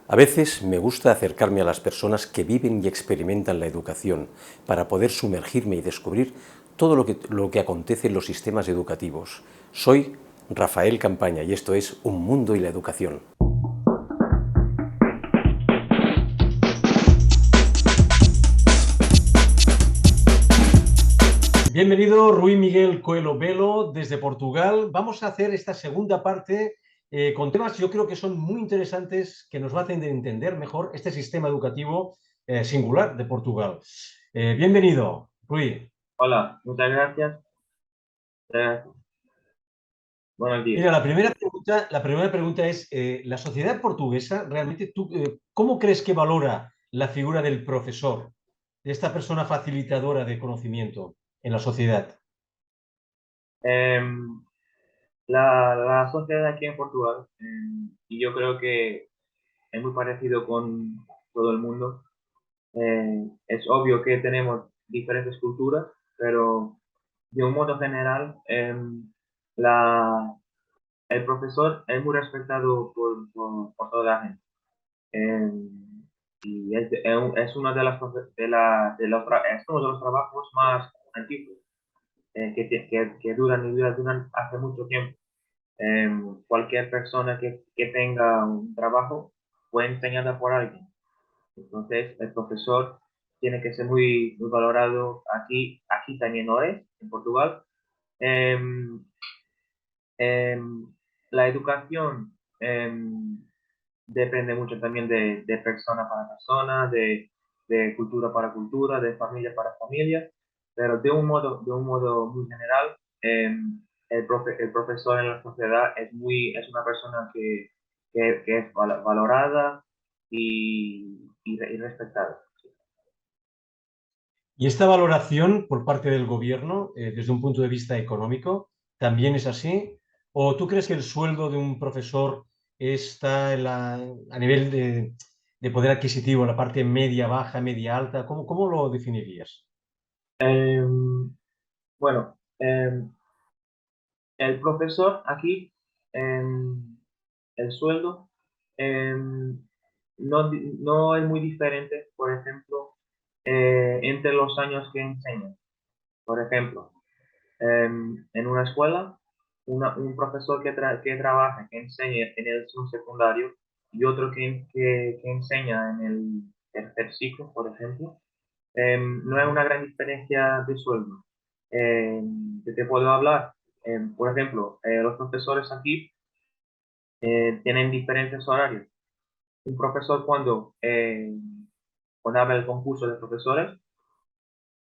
A veces me gusta acercarme a las personas que viven y experimentan la educación para poder sumergirme y descubrir todo lo que acontece en los sistemas educativos. Soy Rafael Campaña y esto es Un Mundo y la Educación. Bienvenido Rui Miguel Coelho Velo desde Portugal. Vamos a hacer esta segunda parte con temas yo creo que son muy interesantes que nos van a hacer entender mejor este sistema educativo singular de Portugal. Bienvenido, Rui. Hola, muchas gracias. Eh, Buenos días. Mira, la primera pregunta es, ¿la sociedad portuguesa realmente tú cómo crees que valora la figura del profesor, de esta persona facilitadora de conocimiento en la sociedad? Em, la sociedad aquí en Portugal, y yo creo que es muy parecido con todo el mundo. Es obvio que tenemos diferentes culturas, pero de un modo general, la, el profesor es muy respetado por toda la gente. Y es uno de, es uno de los trabajos más antiguos que duran y duran hace mucho tiempo. Cualquier persona que tenga un trabajo fue enseñada por alguien. Entonces, el profesor tiene que ser muy valorado aquí también lo es, en Portugal. Em, em, la educación depende mucho también de persona para persona, de cultura para cultura, de familia para familia, pero de un modo muy general, el profesor en la sociedad es una persona que es valorada y respetada. Y esta valoración por parte del gobierno, desde un punto de vista económico, ¿también es así? ¿O tú crees que el sueldo de un profesor está a nivel de poder adquisitivo, la parte media, baja, media, alta? ¿Cómo lo definirías? Em, bueno, el profesor aquí, em, el sueldo, em, no es muy diferente, por ejemplo, entre los años que enseña. Por ejemplo, en una escuela, un profesor que trabaja, que enseña en el secundario y otro que enseña en el tercer ciclo, por ejemplo, no hay una gran diferencia de sueldo. Te puedo hablar, por ejemplo, los profesores aquí tienen diferentes horarios. Un profesor cuando abre el concurso de profesores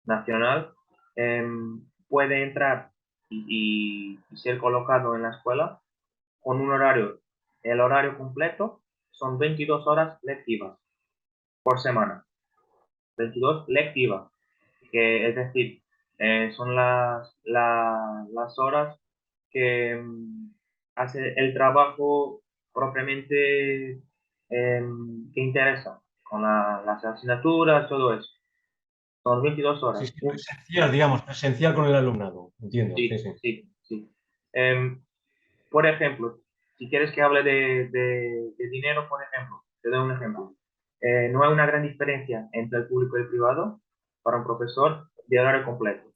nacional, puede entrar y ser colocado en la escuela con un horario. El horario completo son 22 horas lectivas por semana. 22 lectivas, que es decir, son las horas que hace el trabajo propiamente que interesa, con las asignaturas, todo eso. Son 22 Sí, horas. sí, presencial, digamos, presencial con el alumnado. Entiendo, sí, Sí, sí. sí, sí. Em, por ejemplo, si quieres que hable de dinero, por ejemplo, te doy un ejemplo. No hay una gran diferencia entre el público y el privado para un profesor de horario completo.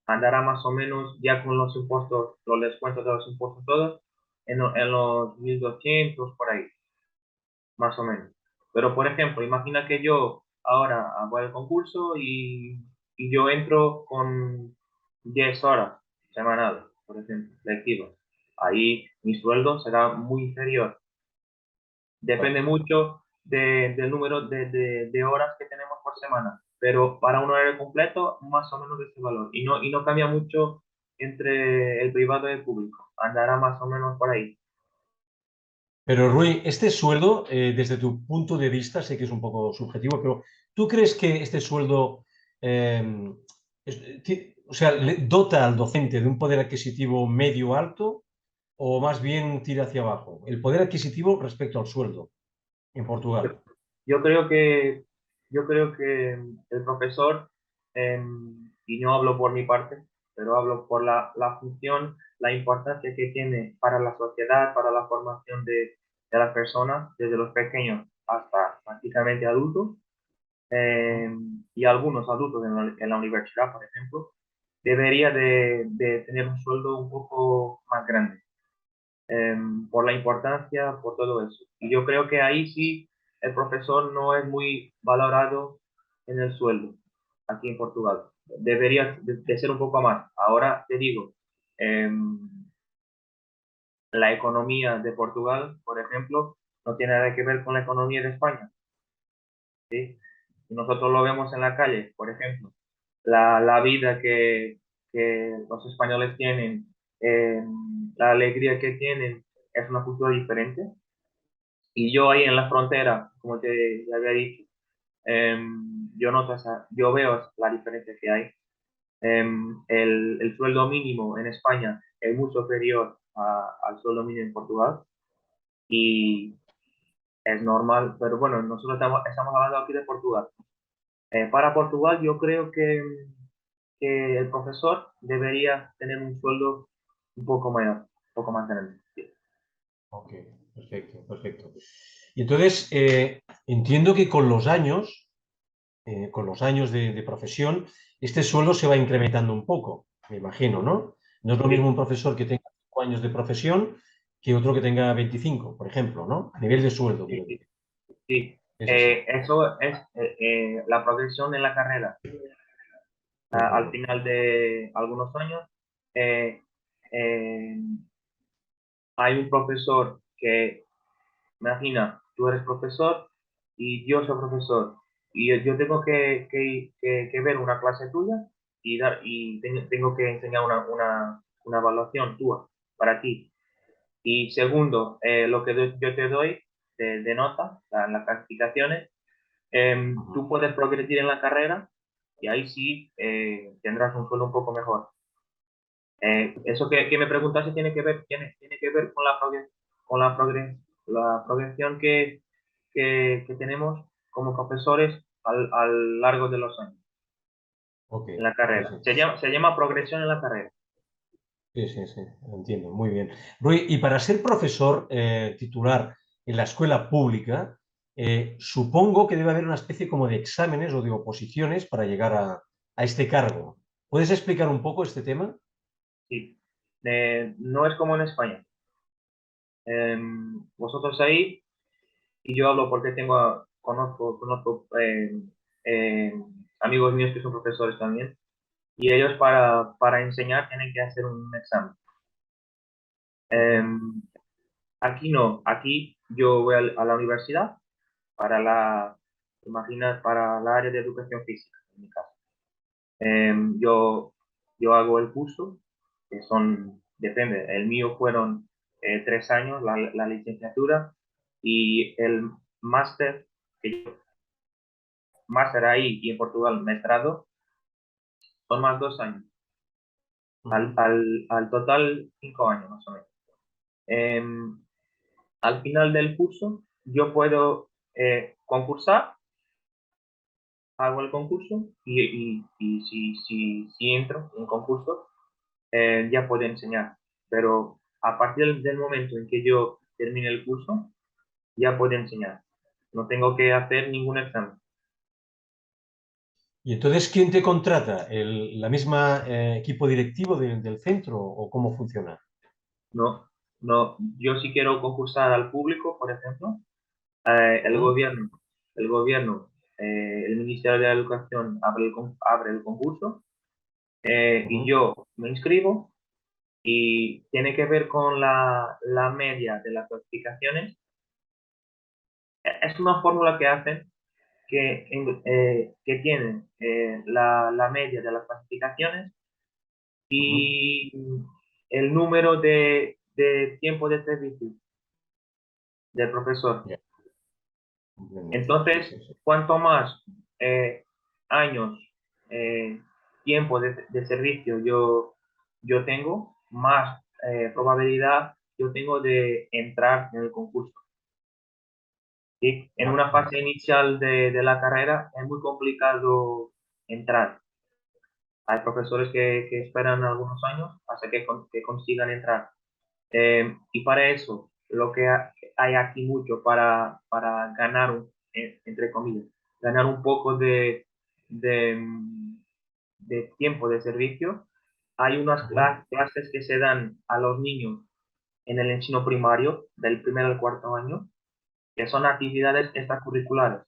Andará más o menos ya con los impuestos, los descuentos de los impuestos todos, en los 1.200 por ahí, más o menos. Pero, por ejemplo, imagina que yo ahora hago el concurso y yo entro con 10 horas semanales, por ejemplo, lectivas. Ahí mi sueldo será muy inferior. Claro. Depende mucho del número de horas que tenemos por semana, pero para un horario completo, más o menos de ese valor. Y no cambia mucho entre el privado y el público. Andará más o menos por ahí. Pero Rui, este sueldo, desde tu punto de vista, sé que es un poco subjetivo, pero ¿tú crees que este sueldo, eh, o sea, le dota al docente de un poder adquisitivo medio alto o más bien tira hacia abajo? El poder adquisitivo respecto al sueldo en Yo, Portugal. yo creo que, yo creo que el profesor, y no hablo por mi parte, pero hablo por la función, la importancia que tiene para la sociedad, para la formación de las personas desde los pequeños. hasta prácticamente adultos, y algunos adultos en la universidad, por ejemplo, debería de tener un sueldo un poco más grande, por la importancia, por todo eso. Y yo creo que ahí sí el profesor no es muy valorado en el sueldo, aquí en Portugal. Debería de ser un poco más. Ahora te digo, em, la economía de Portugal, por ejemplo, no tiene nada que ver con la economía de España, ¿sí? Y nosotros lo vemos en la calle, por ejemplo, la vida que los españoles tienen, la alegría que tienen, es una cultura diferente. Y yo ahí en la frontera, como te había dicho, yo noto yo veo la diferencia que hay. El sueldo mínimo en España es muy superior al sueldo mínimo en Portugal y es normal, pero bueno, nosotros estamos hablando aquí de Portugal. Para Portugal yo creo que el profesor debería tener un sueldo un poco mayor, un poco más grande. Sí. Ok, perfecto, perfecto. Y entonces, entiendo que con los años de profesión, este sueldo se va incrementando un poco, me imagino, ¿no? No es lo mismo Sí, un profesor que tenga 5 años de profesión que otro que tenga 25, por ejemplo, ¿no? A nivel de sueldo, sí, quiero sí. decir. Sí. Es así. Eso es la progresión en la carrera. Al Ujú. final de algunos años, eh, eh, hay un profesor que, imagina, tú eres profesor y yo soy profesor, y yo tengo que ver una clase tuya y tengo que enseñar una evaluación tuya para ti. Y segundo, lo que yo te doy de nota, las calificaciones, Ujú. tú puedes progredir en la carrera y ahí sí tendrás un sueldo un poco mejor. Eso que me preguntaste tiene que ver con con la progresión que tenemos como profesores a lo largo de los años Ok, en la sí, carrera. sí. Se llama progresión en la carrera. Sí, sí, sí, entiendo, muy bien. Rui, y para ser profesor titular en la escuela pública, supongo que debe haber una especie como de exámenes o de oposiciones para llegar a este cargo. ¿Puedes explicar un poco este tema? Sí. No es como en España. Vosotros ahí, y yo hablo porque conozco eh, amigos míos que son profesores también, y ellos para enseñar tienen que hacer un examen. Ujú, Em, Aquí no, aquí yo voy a la universidad para imagina, para la área de educación física, en mi caso. Yo hago el curso, que depende, el mío fueron 3 años, la licenciatura, y el máster, máster ahí y en Portugal, mestrado, son más 2 años. ujú. Al total, 5 años más o menos. Em, Al final del curso, yo puedo concursar, hago el concurso y si entro en concurso, ya puedo enseñar. Pero a partir del momento en que yo termine el curso, ya puedo enseñar. No tengo que hacer ningún examen. Y entonces, ¿quién te contrata? ¿La misma equipo directivo del centro o cómo funciona? No, no. Yo si quiero concursar al público, por ejemplo, el Ujú, gobierno, el gobierno, el Ministerio de la Educación abre el concurso, y ujú. yo me inscribo y tiene que ver con la media de las clasificaciones. Es una fórmula que hacen que tienen la media de las clasificaciones Ujú. y el número de tiempo de servicio del profesor. Ya, entiendo. Sí, Entonces, sí, sí. cuanto más años, tiempo de servicio yo tengo, más probabilidad yo tengo de entrar en el concurso. ¿Sí? En Vale, una fase vale. inicial de la carrera es muy complicado entrar. Hay profesores que esperan algunos años hasta que consigan entrar. Y para eso lo que hay aquí mucho para ganar, entre comillas, ganar un poco de, de tiempo de servicio. Hay unas Ujú. clases que se dan a los niños en el ensino primario, del primer al cuarto año, que son actividades extracurriculares.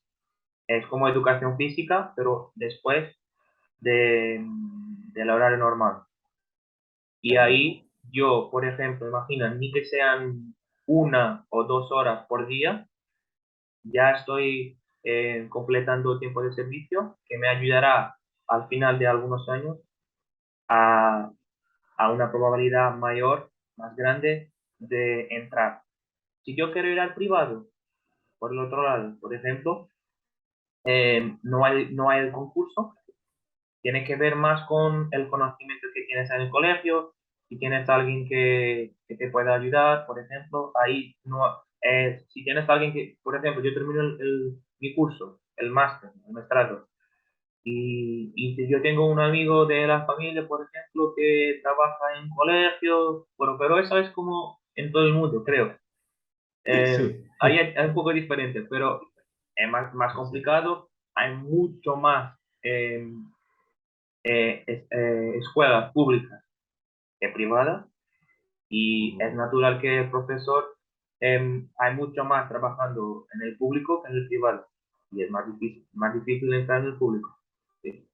Es como educación física, pero después del horario normal. De Y acuerdo. ahí yo, por ejemplo, imagina, ni que sean 1 o 2 horas por día, ya estoy completando el tiempo de servicio que me ayudará al final de algunos años a, a una probabilidad mayor, más grande de entrar. Si yo quiero ir al privado, por el otro lado, por ejemplo, no hay el concurso. Tiene que ver más con el conocimiento que tienes en el colegio. Si tienes a alguien que te pueda ayudar, por ejemplo, ahí no, si tienes a alguien que, por ejemplo, yo termino mi curso, el máster, el mestrado, y si yo tengo un amigo de la familia, por ejemplo, que trabaja en colegio, bueno, pero eso es como en todo el mundo, creo. Sí, Ahí es un poco diferente, pero es más sí, sí. complicado. Hay mucho más escuelas públicas que privadas, y es Ujú. natural que el profesor hay mucho más trabajando en el público que en el privado, y es más difícil entrar en el público. Sí.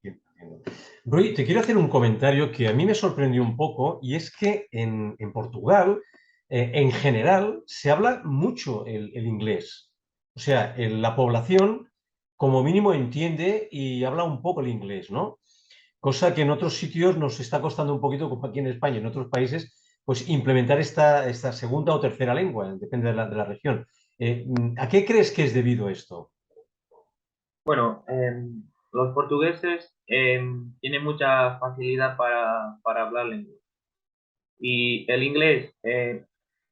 Entiendo. Rui, te quiero hacer un comentario que a mí me sorprendió un poco y es que en Portugal, en general, se habla mucho el inglés. O sea, la población como mínimo entiende y habla un poco el inglés, ¿no? Cosa que en otros sitios nos está costando un poquito, como aquí en España y en otros países, pues implementar esta segunda o tercera lengua, depende de la región. ¿A qué crees que es debido esto? Bueno, los portugueses tienen mucha facilidad para hablar lengua. Y el inglés,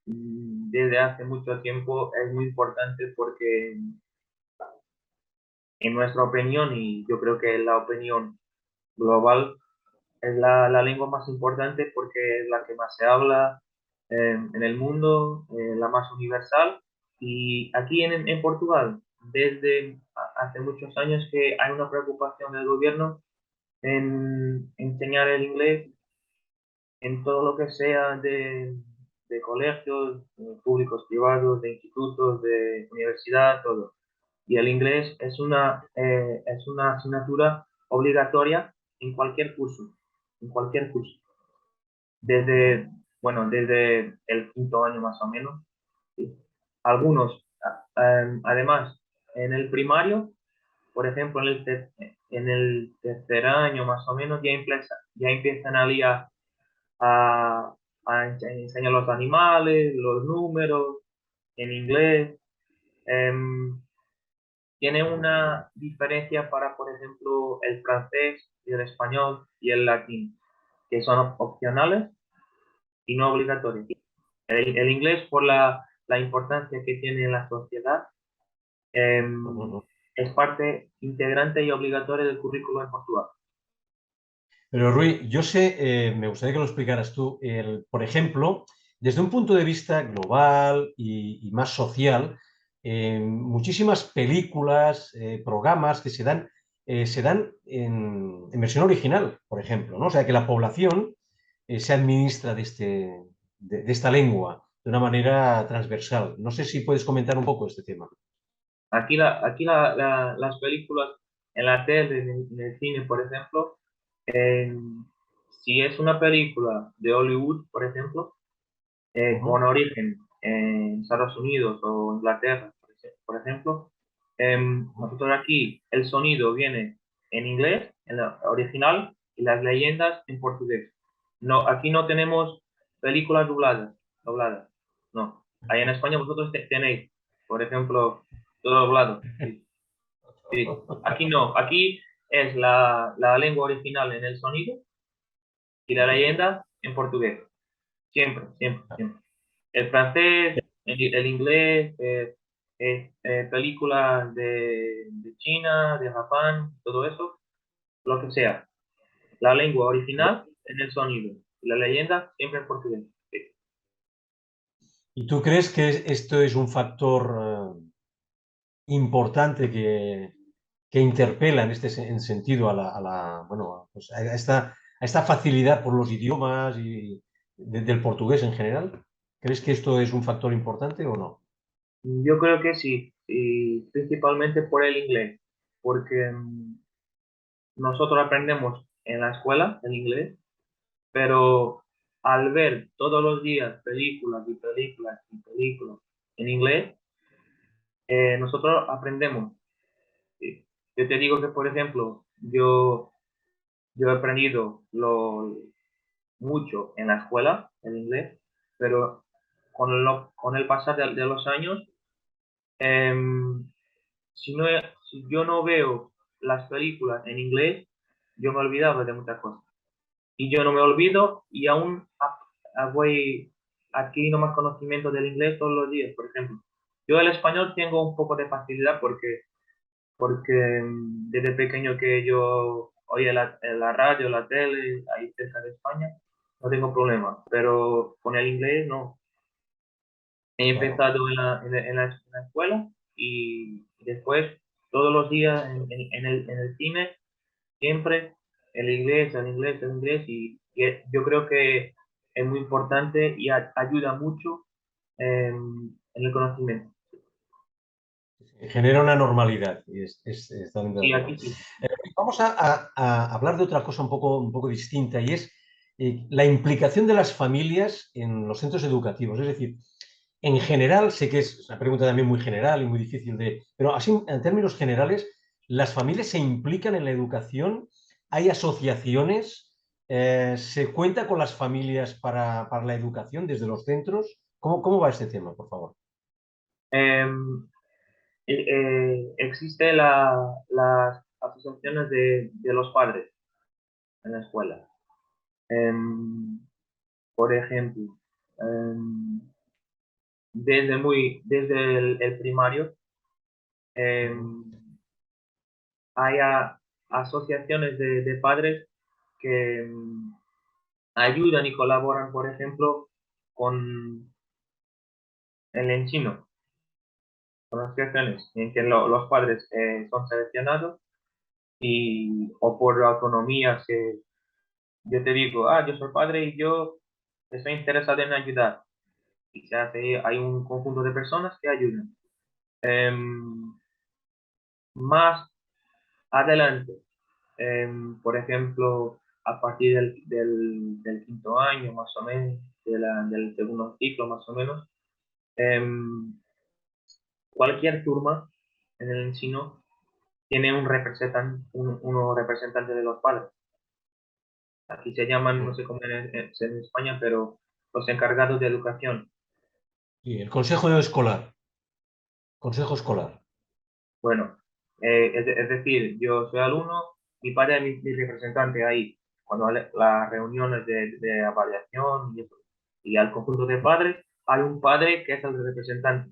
desde hace mucho tiempo, es muy importante porque, en nuestra opinión, y yo creo que es la opinión global, es la lengua más importante porque es la que más se habla en el mundo, la más universal. Y aquí en Portugal, desde hace muchos años que hay una preocupación del gobierno en enseñar el inglés en todo lo que sea de colegios públicos, privados, de institutos, de universidad, todo. Y el inglés es una asignatura obligatoria en cualquier curso, en cualquier curso. Ujú. Desde, bueno, desde el quinto año más o menos. Sí. Algunos, además, en el primario, por ejemplo, en el tercer año más o menos, ya empiezan a, enseñar los animales, los números en inglés. Em, Tiene Muy bien. una diferencia para, por ejemplo, el francés y el español y el latín, que son opcionales y no obligatorios. El inglés, por la importancia que tiene en la sociedad, em, Ujú. es parte integrante y obligatoria del currículo en Portugal. Pero Rui, yo sé, me gustaría que lo explicaras tú, por ejemplo, desde un punto de vista global y más social, muchísimas películas, programas que se dan en versión original, por ejemplo, ¿no? O sea, que la población se administra de esta lengua de una manera transversal. No sé si puedes comentar un poco este tema. Aquí las películas en la tele, en el cine, por ejemplo, eh, si es una película de Hollywood, por ejemplo, con Ujú. origen en Estados Unidos o Inglaterra, por ejemplo, Ujú. nosotros aquí el sonido viene en inglés, en la original, y las leyendas en portugués. No, aquí no tenemos películas dobladas, no. Ahí en España vosotros tenéis, por ejemplo, todo doblado. Sí, sí. Aquí no, aquí es la lengua original en el sonido y la Ujú. leyenda en portugués. Siempre, siempre, siempre. El francés, el inglés, películas de China, de Japón, todo eso, lo que sea. La lengua original en el sonido y la leyenda siempre en portugués. Sí. ¿Y tú crees que esto es un factor importante que interpela en este sentido bueno, pues a esta facilidad por los idiomas y del portugués en general? ¿Crees que esto es un factor importante o no? Yo creo que sí, y principalmente por el inglés, porque nosotros aprendemos en la escuela el inglés, pero al ver todos los días películas y películas y películas en inglés, nosotros aprendemos. Sí. Yo te digo que, por ejemplo, yo he aprendido mucho en la escuela el inglés, pero con el pasar de los años, em, si, no, si yo no veo las películas en inglés, yo me olvidaba de muchas cosas. Y yo no me olvido y aún voy adquiriendo más conocimiento del inglés todos los días, por ejemplo. Yo el español tengo un poco de facilidad porque desde pequeño que yo oía la radio, la tele, ahí cerca de España, no tengo problema. Pero con el inglés no. He Claro. empezado en la escuela y después todos los días en el cine, siempre el inglés, el inglés, el inglés yo creo que es muy importante y ayuda mucho en el conocimiento. Genera una normalidad y es totalmente de Sí, acuerdo. aquí sí. Vamos a hablar de otra cosa un poco distinta y es la implicación de las familias en los centros educativos. Es decir, en general, sé que es una pregunta también muy general y muy difícil de... Pero así, en términos generales, ¿las familias se implican en la educación? ¿Hay asociaciones? ¿Se cuenta con las familias para la educación desde los centros? ¿Cómo va este tema, por favor? Em, existe las asociaciones de los padres en la escuela. Em, por ejemplo, em, desde el primario, Ujú. em, hay asociaciones de padres que ayudan y colaboran, por ejemplo, con el ensino, con asociaciones en que los padres son seleccionados o por autonomía que yo te digo, yo soy padre y yo estoy interesado en ayudar. Y hay un conjunto de personas que ayudan. Em, Más adelante, por ejemplo, a partir del quinto año, más o menos, del segundo ciclo, más o menos, em, cualquier turma en el ensino tiene unos representantes de los padres. Aquí se llaman, no sé cómo es en España, pero los encargados de educación. Sí, el consejo escolar. Consejo escolar. Bueno, es decir, yo soy alumno, mi padre es mi representante ahí, cuando hay las reuniones de avaliación y eso. Y al conjunto de padres, hay un padre que es el representante.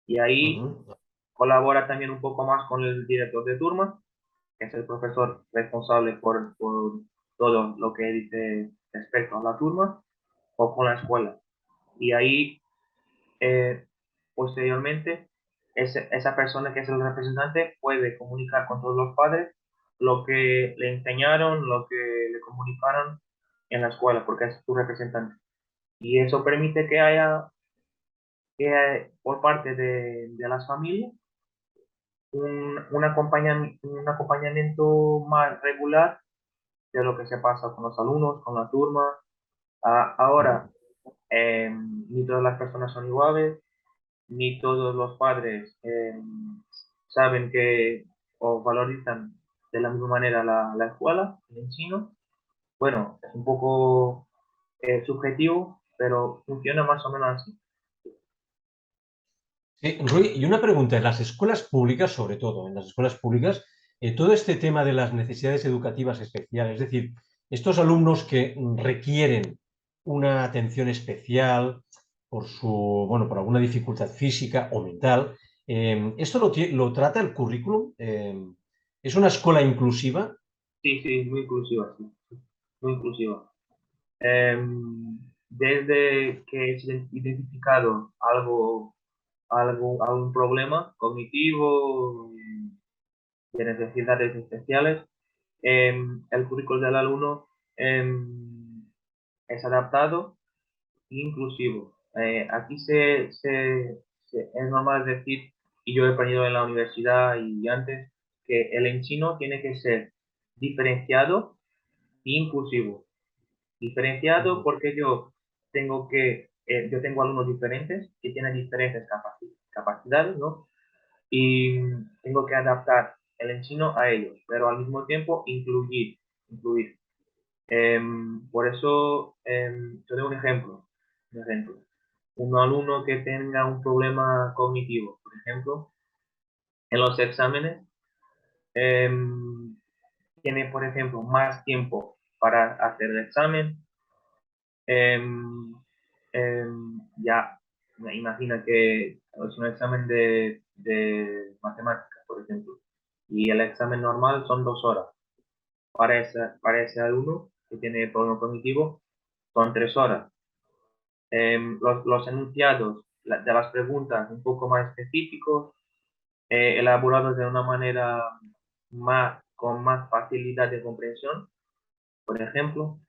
Y ahí Ujú. colabora también un poco más con el director de turma, que es el profesor responsable por todo lo que dice respecto a la turma, o con la escuela. Y ahí eh, posteriormente, esa persona que es el representante puede comunicar con todos los padres lo que le enseñaron, lo que le comunicaron en la escuela, porque es su representante. Y eso permite por parte de las familias un acompañamiento más regular de lo que se pasa con los alumnos, con la turma. Ahora, Ujú. ni todas las personas son iguales, ni todos los padres saben que o valorizan de la misma manera la escuela, el ensino. Bueno, es un poco subjetivo, pero funciona más o menos así. Sí, Rui, y una pregunta, en las escuelas públicas, sobre todo, en las escuelas públicas, todo este tema de las necesidades educativas especiales, es decir, estos alumnos que requieren una atención especial por bueno, por alguna dificultad física o mental, ¿esto lo trata el currículum? ¿Es una escuela inclusiva? Sí, sí, muy inclusiva, sí, muy inclusiva. Eh, desde que es identificado algún problema cognitivo, de necesidades especiales, el currículo del alumno es adaptado e inclusivo. Aquí es normal decir, y yo he aprendido en la universidad y antes, que el ensino tiene que ser diferenciado e inclusivo. Diferenciado Ujú. porque yo tengo alumnos diferentes que tienen diferentes capacidades, ¿no? Y tengo que adaptar el ensino a ellos, pero al mismo tiempo incluir. Por eso, te doy un ejemplo. Un alumno que tenga un problema cognitivo, por ejemplo, en los exámenes, em, tiene, por ejemplo, más tiempo para hacer el examen. em, ya, imagina que es un examen de matemáticas, por ejemplo, y el examen normal son 2 horas. Para ese alumno que tiene problema cognitivo, son 3 horas. Los enunciados de las preguntas un poco más específicos, elaborados de una manera con más facilidad de comprensión, por ejemplo.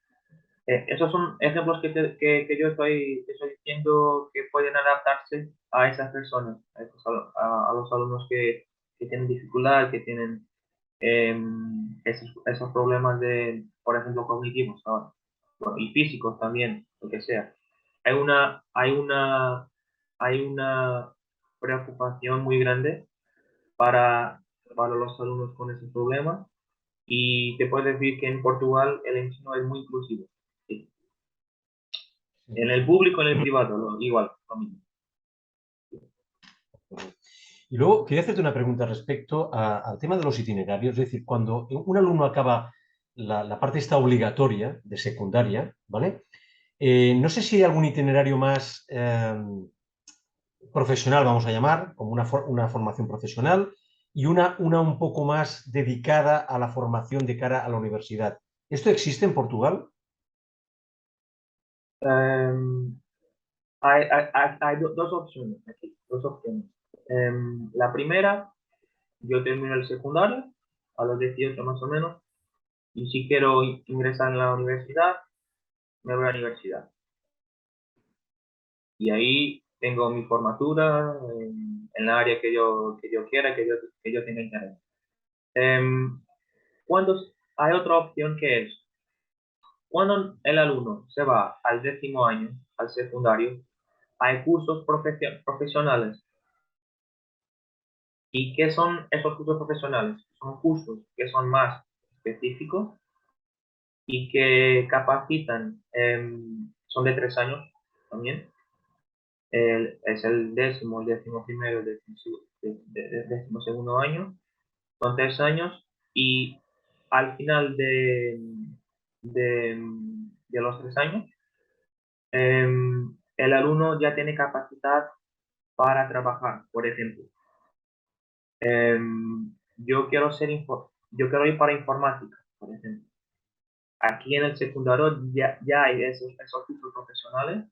Esos son ejemplos que yo estoy diciendo que pueden adaptarse a esas personas, a los alumnos que tienen dificultad, que tienen esos problemas por ejemplo, cognitivos ahora, bueno, y físicos también, lo que sea. Hay una, hay una, hay una preocupación muy grande para los alumnos con esos problemas y te puedo decir que en Portugal el ensino es muy inclusivo. Sí. En Sí, el sí. público, en el privado, igual, lo mismo. Y luego quería hacerte una pregunta respecto al tema de los itinerarios, es decir, cuando un alumno acaba la parte esta obligatoria de secundaria, ¿vale? No sé si hay algún itinerario más profesional, vamos a llamar, como una formación profesional, y una un poco más dedicada a la formación de cara a la universidad. ¿Esto existe en Portugal? Em, hay dos opciones aquí, dos opciones. La primera, yo termino el secundario a los 18 más o menos, y si quiero ingresar en la universidad, me voy a la universidad. Y ahí tengo mi formatura en la área que yo quiera, que yo tenga interés. Em, cuando hay otra opción que es, cuando el alumno se va al 10.º año, al secundario, hay cursos profesionales. ¿Y qué son esos cursos profesionales? Son cursos que son más específicos y que capacitan, son de 3 años también. Es el décimo, el 11.º, el 12.º año. Son 3 años y al final de, de los 3 años, el alumno ya tiene capacidad para trabajar. Por ejemplo, yo quiero ir para informática, por ejemplo. Aquí en el secundario ya hay esos cursos profesionales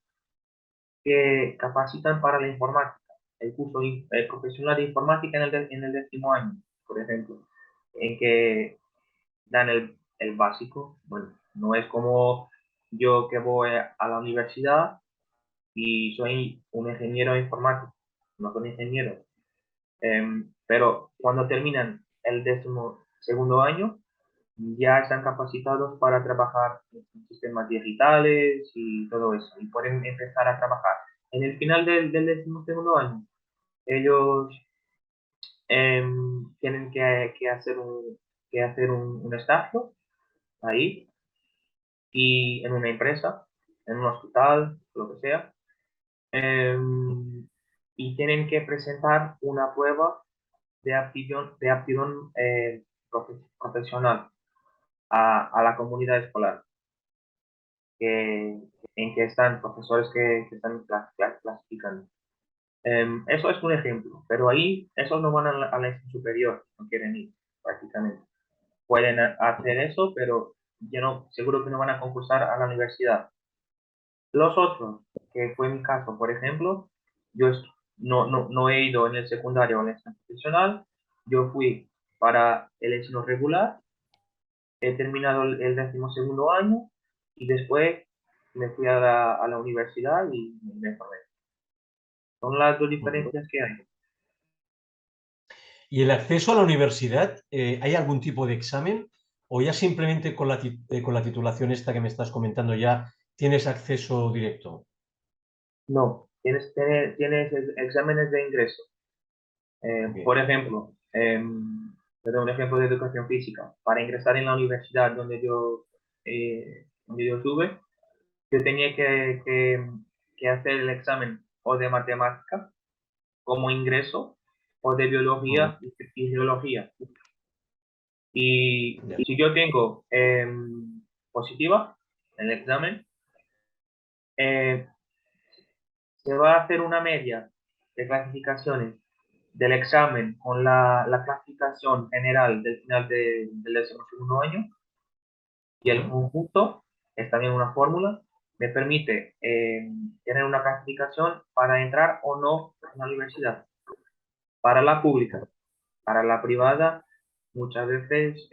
que capacitan para la informática. El curso profesional de informática en el 10.º año, por ejemplo, en que dan el básico. Bueno, no es como yo que voy a la universidad y soy un ingeniero informático, no soy ingeniero. Pero cuando terminan el 12.º año, ya están capacitados para trabajar en sistemas digitales y todo eso, y pueden empezar a trabajar. En el final del 12.º año, ellos tienen que hacer un estágio ahí, y en una empresa, en un hospital, lo que sea, em, y tienen que presentar una prueba de aptitud profesional a la comunidad escolar, que, en que están profesores que están clasificando. Eso es un ejemplo, pero ahí esos no van a la institución superior, no quieren ir prácticamente. Pueden hacer eso, pero yo no, seguro que no van a concursar a la universidad. Los otros, que fue mi caso, por ejemplo, yo no he ido en el secundario o en el examen profesional, yo fui para el ensino regular, he terminado el 12.º año y después me fui a la universidad y me formé. Son las dos Ujú. diferencias que hay. ¿Y el acceso a la universidad, hay algún tipo de examen o ya simplemente con la titulación esta que me estás comentando ya tienes acceso directo? No, tienes exámenes de ingreso. Ok. Por ejemplo, te doy un ejemplo de educación física. Para ingresar en la universidad donde yo estuve, yo tenía que hacer el examen o de matemática como ingreso o de Ujú. biología y geología. Y Ya. si yo tengo positiva en el examen, eh, se va a hacer una media de clasificaciones del examen con la clasificación general del final del 12.º año y el Ujú. conjunto, es también una fórmula, me permite tener una clasificación para entrar o no en la universidad, para la pública. Para la privada, muchas veces,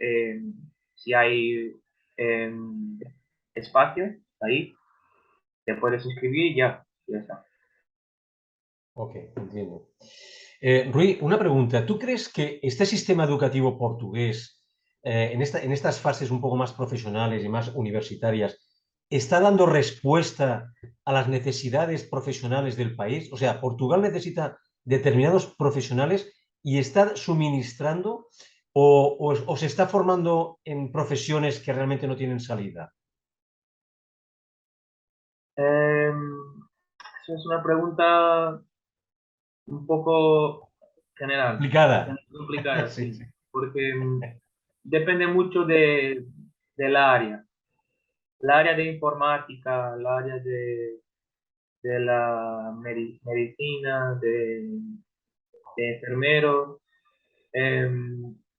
si hay eh, espacio ahí, te puedes inscribir y ya está. Ok, entiendo. Rui, una pregunta. ¿Tú crees que este sistema educativo portugués, en estas fases un poco más profesionales y más universitarias, está dando respuesta a las necesidades profesionales del país? O sea, Portugal necesita determinados profesionales y está suministrando o se está formando en profesiones que realmente no tienen salida. Esa es una pregunta un poco general, Complicada. complicada, Sí, sí, sí. porque depende mucho del área. El área de informática, el área de la medicina, de enfermeros,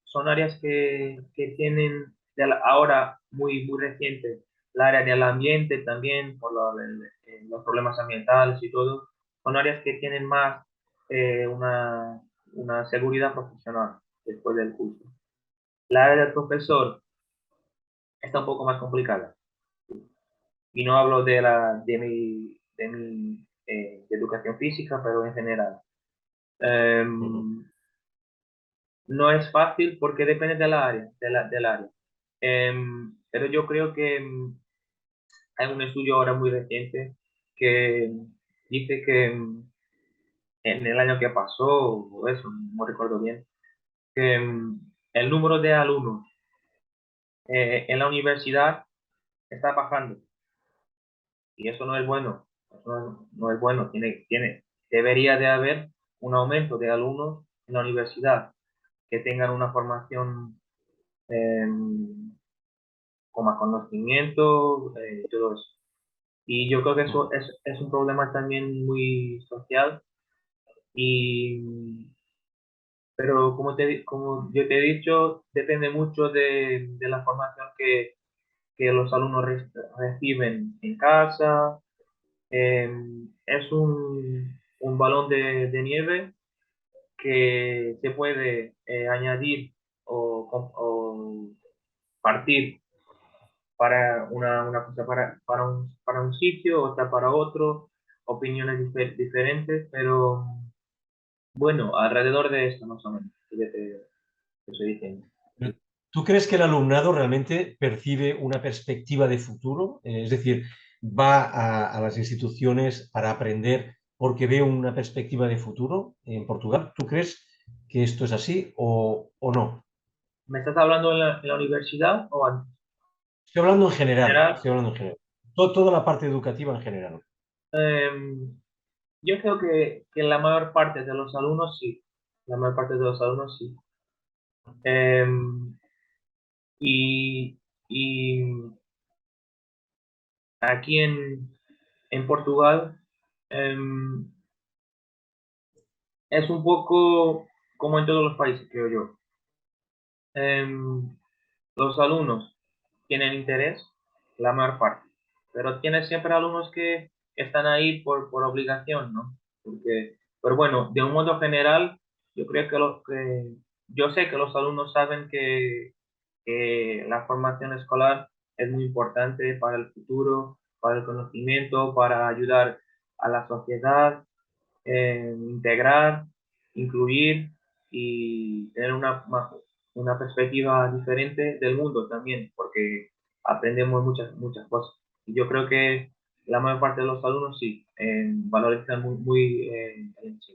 son áreas que tienen ahora muy reciente, el área del ambiente también, por los problemas ambientales y todo, son áreas que tienen más una seguridad profesional después del curso. La área del profesor está un poco más complicada. Y no hablo de mi educación física, pero en general. Ujú. Em, no es fácil porque depende del área, del área. Pero yo creo que hay un estudio ahora muy reciente que dice que en el año que pasó, o eso, no recuerdo bien, que el número de alumnos en la universidad está bajando. Y eso no es bueno. Eso no es bueno. Debería de haber un aumento de alumnos en la universidad que tengan una formación eh, con más conocimiento y todo eso. Y yo creo que eso Ujú. es un problema también muy social. Y, pero como yo te he dicho, depende mucho de la formación que los alumnos reciben en casa. Es un balón de nieve que se puede añadir o partir para una cosa para un sitio, otra para otro, opiniones diferentes, pero bueno, alrededor de esto más o menos, que te estoy diciendo. ¿Tú crees que el alumnado realmente percibe una perspectiva de futuro? Es decir, va a las instituciones para aprender porque ve una perspectiva de futuro en Portugal. ¿Tú crees que esto es así o no? ¿Me estás hablando en la universidad o antes? Estoy hablando en general, General, estoy hablando en general. Toda la parte educativa en general. yo creo que la mayor parte de los alumnos sí, la mayor parte de los alumnos sí. Em, y, y aquí en Portugal em, es un poco como en todos los países, creo yo. Em, los alumnos tienen interés, la mayor parte. pero tienes siempre alumnos que están ahí por obligación, ¿no? Pero bueno, de un modo general, yo creo yo sé que los alumnos saben que la formación escolar es muy importante para el futuro, para el conocimiento, para ayudar a la sociedad, integrar, incluir y tener una perspectiva diferente del mundo también, porque aprendemos muchas cosas. Y yo creo que la mayor parte de los alumnos sí, valorizan muy el enseñanza.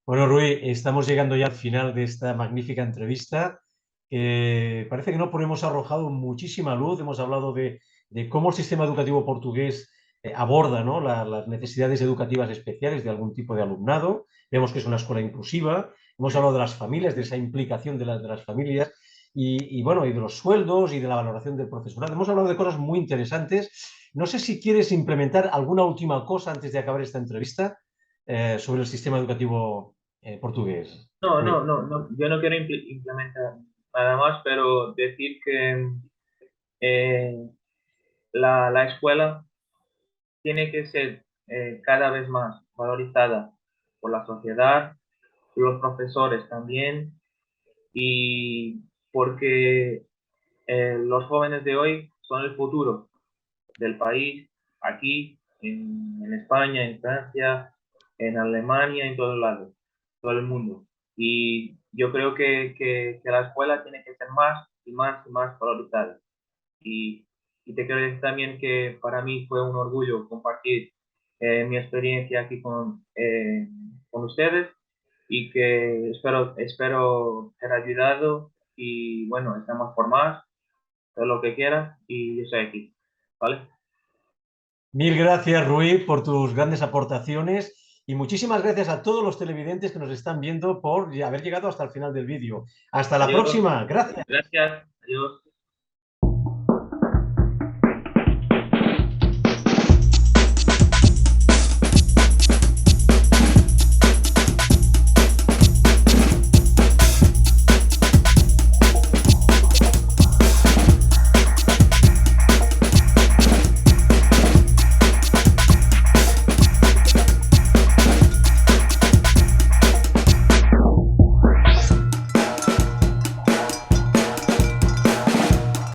Bueno, Rui, estamos llegando ya al final de esta magnífica entrevista. Parece que no, pero hemos arrojado muchísima luz. Hemos hablado de cómo el sistema educativo portugués aborda, ¿no?, las necesidades educativas especiales de algún tipo de alumnado. Vemos que es una escuela inclusiva. Hemos hablado de las familias, de esa implicación de las familias bueno, y de los sueldos y de la valoración del profesorado. Hemos hablado de cosas muy interesantes. No sé si quieres implementar alguna última cosa antes de acabar esta entrevista sobre el sistema educativo portugués. No, yo no quiero implementar nada más, pero decir que eh, la escuela tiene que ser cada vez más valorizada por la sociedad, por los profesores también, y porque los jóvenes de hoy son el futuro del país, aquí, en España, en Francia, en Alemania, en todos lados, todo el mundo. Y yo creo que la escuela tiene que ser más y más y más valorizada. Y, y te quiero decir también que para mí fue un orgullo compartir mi experiencia aquí con ustedes y que espero ser ayudado y bueno, estamos por más, todo lo que quieras y yo estoy aquí, ¿vale? Mil gracias, Rui, por tus grandes aportaciones y muchísimas gracias a todos los televidentes que nos están viendo por haber llegado hasta el final del vídeo. Hasta la Adiós, próxima. Gracias. gracias, adiós.